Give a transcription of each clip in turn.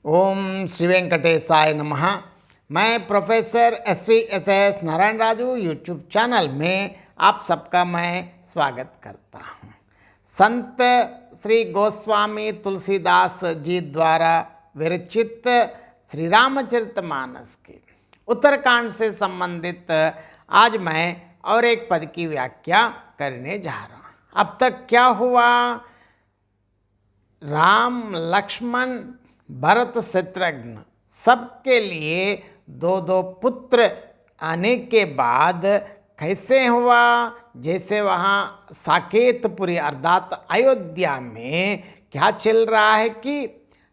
ओम श्री वेंकटेशाय नमः। मैं professor S Narayan Raju YouTube channel में आप सबका मैं स्वागत करता हूँ। संत श्री गोस्वामी तुलसीदास जी द्वारा विरचित श्री रामचरितमानस के उत्तरकांड से संबंधित आज मैं और एक पद की व्याख्या करने जा रहा हूँ। अब तक क्या हुआ? राम, लक्ष्मण, भरत, शत्रुघ्न सबके लिए दो दो पुत्र आने के बाद कैसे हुआ? जैसे वहाँ साकेतपुरी अर्थात अयोध्या में क्या चल रहा है कि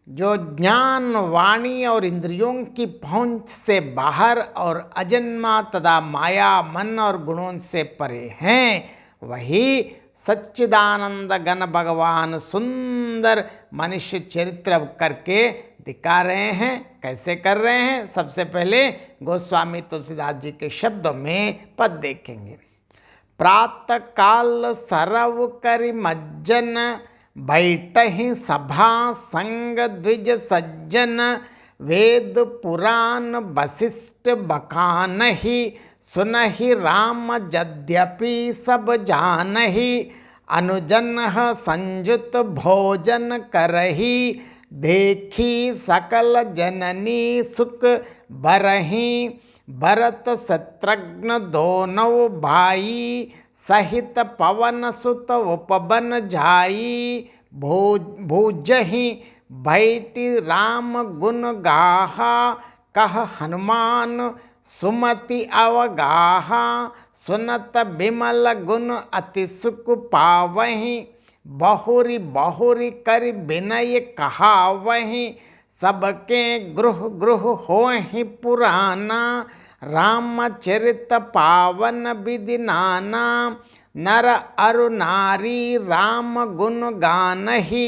जो ज्ञान, वाणी और इंद्रियों की पहुंच से बाहर और अजन्मा तथा माया, मन और गुणों से परे हैं, वही सच्चिदानंद घन भगवान सुंदर मनुष्य चरित्र करके दिखा रहे हैं। कैसे कर रहे हैं? सबसे पहले गोस्वामी तुलसीदास जी के शब्दों में पद देखेंगे। प्रातः काल सरव करि मज्जन, बैठहि सभा संग द्विज सज्जन, वेद पुराण वशिष्ठ बखानहि, सुनहि राम यद्यपि सब जानहि, अनुजन संयुत भोजन करहि, देखी सकल जननी सुख बरहि, भरत शत्रुघ्न दोनों भाई, सहित पवन सुत उपवन जाई, भूजहि बैठी राम गुण गाहा, कह हनुमान सुमति अवगाहा, सुनत बिमल गुण अति सुख पावहि, बहुरी बहुरी कर विनय कहावहि, सबके गृह गृह होहि पुराना, रामचरित पावन विधि नाना, नर अरु नारी राम गुण गानहि,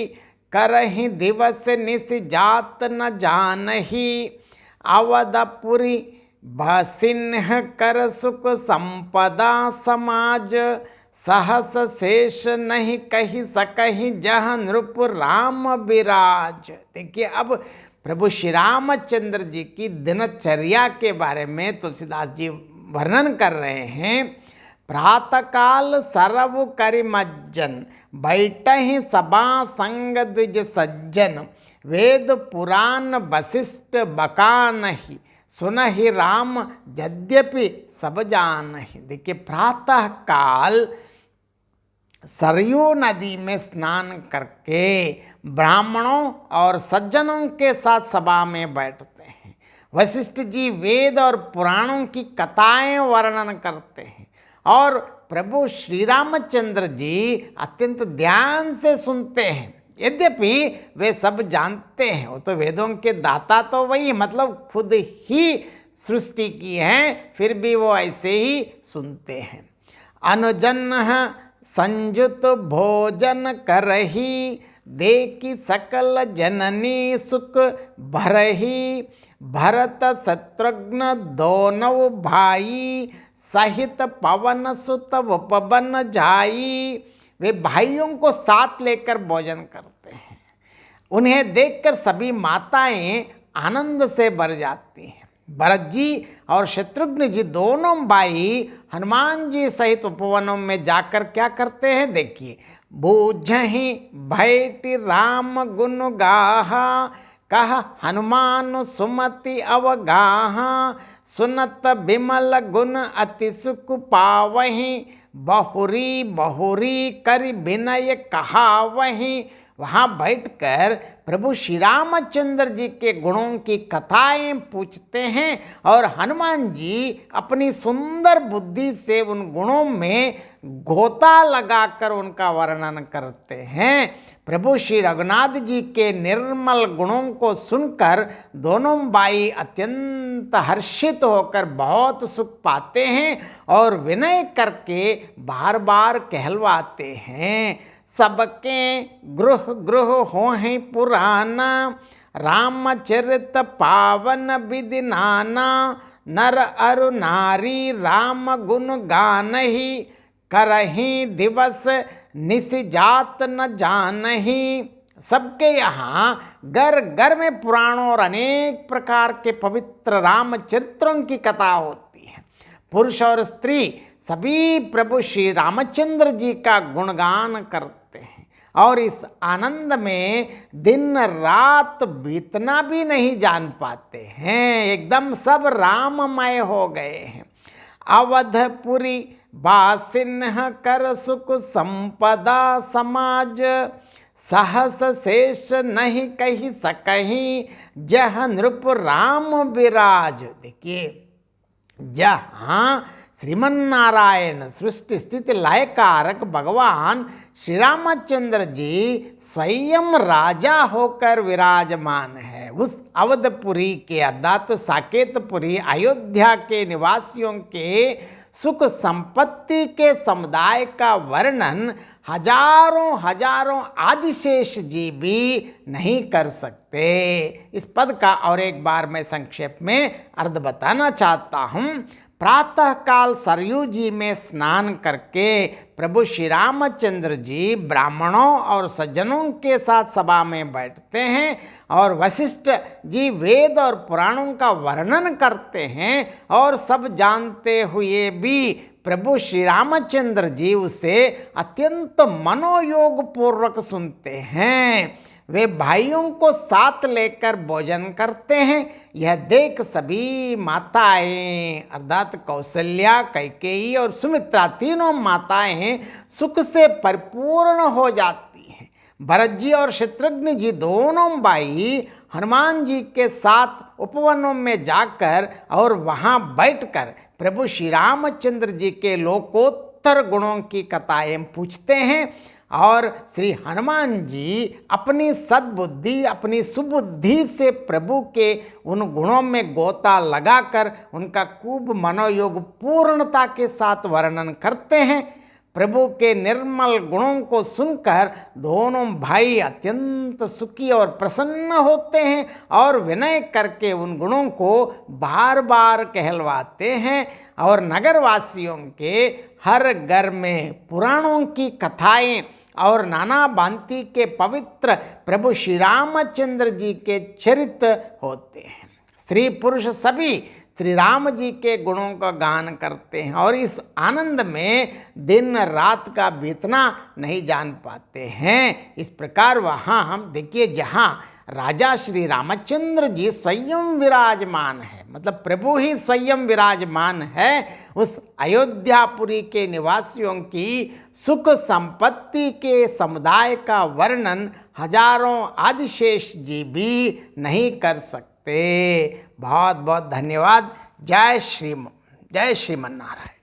करहि दिवस निस जात न जानहि, अवधपुरी भसिन्ह कर सुख संपदा समाज, सहस शेष नहीं कही सकहि जह नृप राम विराज। देखिए, अब प्रभु श्री रामचंद्र जी की दिनचर्या के बारे में तुलसीदास जी वर्णन कर रहे हैं। प्रातःकाल सरव करि मज्जन, बैठहि सभा संग द्विज सज्जन, वेद पुराण वशिष्ठ बखानहि, सुनहि राम यद्यपि सब जानहि। देखिए, प्रातः काल सरयू नदी में स्नान करके ब्राह्मणों और सज्जनों के साथ सभा में बैठते हैं। वशिष्ठ जी वेद और पुराणों की कथाएं वर्णन करते हैं और प्रभु श्री रामचंद्र जी अत्यंत ध्यान से सुनते हैं। यद्यपि वे सब जानते हैं, वो तो वेदों के दाता तो वही, मतलब खुद ही सृष्टि की हैं, फिर भी वो ऐसे ही सुनते हैं। अनुजन संयुत भोजन करहि, देखी सकल जननी सुख भरहि, भरत शत्रुघ्न दोनों भाई, सहित पवन सुत उपवन जाई। वे भाइयों को साथ लेकर भोजन करते हैं। उन्हें देखकर सभी माताएं आनंद से भर जाती हैं। भरत जी और शत्रुघ्न जी दोनों भाई हनुमान जी सहित उपवनों में जाकर क्या करते हैं? देखिए, बूझहि बैठी राम गुण गाहा, कह हनुमान सुमति अवगाहा, सुनत बिमल गुण अति सुख पावहि, बहुरी बहुरी कर विनय कहावहि। वहाँ बैठकर प्रभु श्री रामचंद्र जी के गुणों की कथाएं पूछते हैं और हनुमान जी अपनी सुंदर बुद्धि से उन गुणों में गोता लगाकर उनका वर्णन करते हैं। प्रभु श्री रघुनाथ जी के निर्मल गुणों को सुनकर दोनों भाई अत्यंत हर्षित होकर बहुत सुख पाते हैं और विनय करके बार बार कहलवाते हैं। सबके गृह गृह होहि पुराना, रामचरित पावन विधि नाना, नर अरु नारी राम गुण गानहि, करहि दिवस निस जात न जानहि, सबके यहाँ घर घर में पुराणों और अनेक प्रकार के पवित्र रामचरित्रों की कथा होती है। पुरुष और स्त्री सभी प्रभु श्री रामचंद्र जी का गुणगान करते हैं और इस आनंद में दिन रात बीतना भी नहीं जान पाते हैं। एकदम सब राममय हो गए हैं। अवधपुरी बासिन्ह कर सुख संपदा समाज, सहस शेष नहीं कही सकहीं जह नृप राम विराज। देखिए, जहाँ श्रीमन नारायण सृष्टि स्थिति लय कारक भगवान श्री रामचंद्र जी स्वयं राजा होकर विराजमान है, उस अवधपुरी के अर्थात साकेतपुरी अयोध्या के निवासियों के सुख संपत्ति के समुदाय का वर्णन हजारों हजारों आदिशेष जी भी नहीं कर सकते। इस पद का और एक बार मैं संक्षेप में अर्थ बताना चाहता हूँ। प्रातःकाल सरयू जी में स्नान करके प्रभु श्री रामचंद्र जी ब्राह्मणों और सज्जनों के साथ सभा में बैठते हैं और वशिष्ठ जी वेद और पुराणों का वर्णन करते हैं और सब जानते हुए भी प्रभु श्री रामचंद्र जी उसे अत्यंत मनोयोग पूर्वक सुनते हैं। वे भाइयों को साथ लेकर भोजन करते हैं। यह देख सभी माताएं अर्थात कौशल्या, कैकेयी और सुमित्रा तीनों माताएं सुख से परिपूर्ण हो जाती हैं। भरत जी और शत्रुघ्न जी दोनों भाई हनुमान जी के साथ उपवनों में जाकर और वहां बैठकर प्रभु श्री रामचंद्र जी के लोकोत्तर गुणों की कथाएं पूछते हैं और श्री हनुमान जी अपनी सद्बुद्धि, अपनी सुबुद्धि से प्रभु के उन गुणों में गोता लगाकर उनका खूब मनोयोग पूर्णता के साथ वर्णन करते हैं। प्रभु के निर्मल गुणों को सुनकर दोनों भाई अत्यंत सुखी और प्रसन्न होते हैं और विनय करके उन गुणों को बार बार कहलवाते हैं और नगरवासियों के हर घर में पुराणों की कथाएं और नाना भांति के पवित्र प्रभु श्री रामचंद्र जी के चरित्र होते हैं। स्त्री पुरुष सभी श्री राम जी के गुणों का गान करते हैं और इस आनंद में दिन रात का बीतना नहीं जान पाते हैं। इस प्रकार वहाँ हम देखिए, जहाँ राजा श्री रामचंद्र जी स्वयं विराजमान है, मतलब प्रभु ही स्वयं विराजमान है, उस अयोध्यापुरी के निवासियों की सुख संपत्ति के समुदाय का वर्णन हजारों आदिशेष जी भी नहीं कर सकते। बहुत बहुत धन्यवाद। जय श्रीमन नारायण।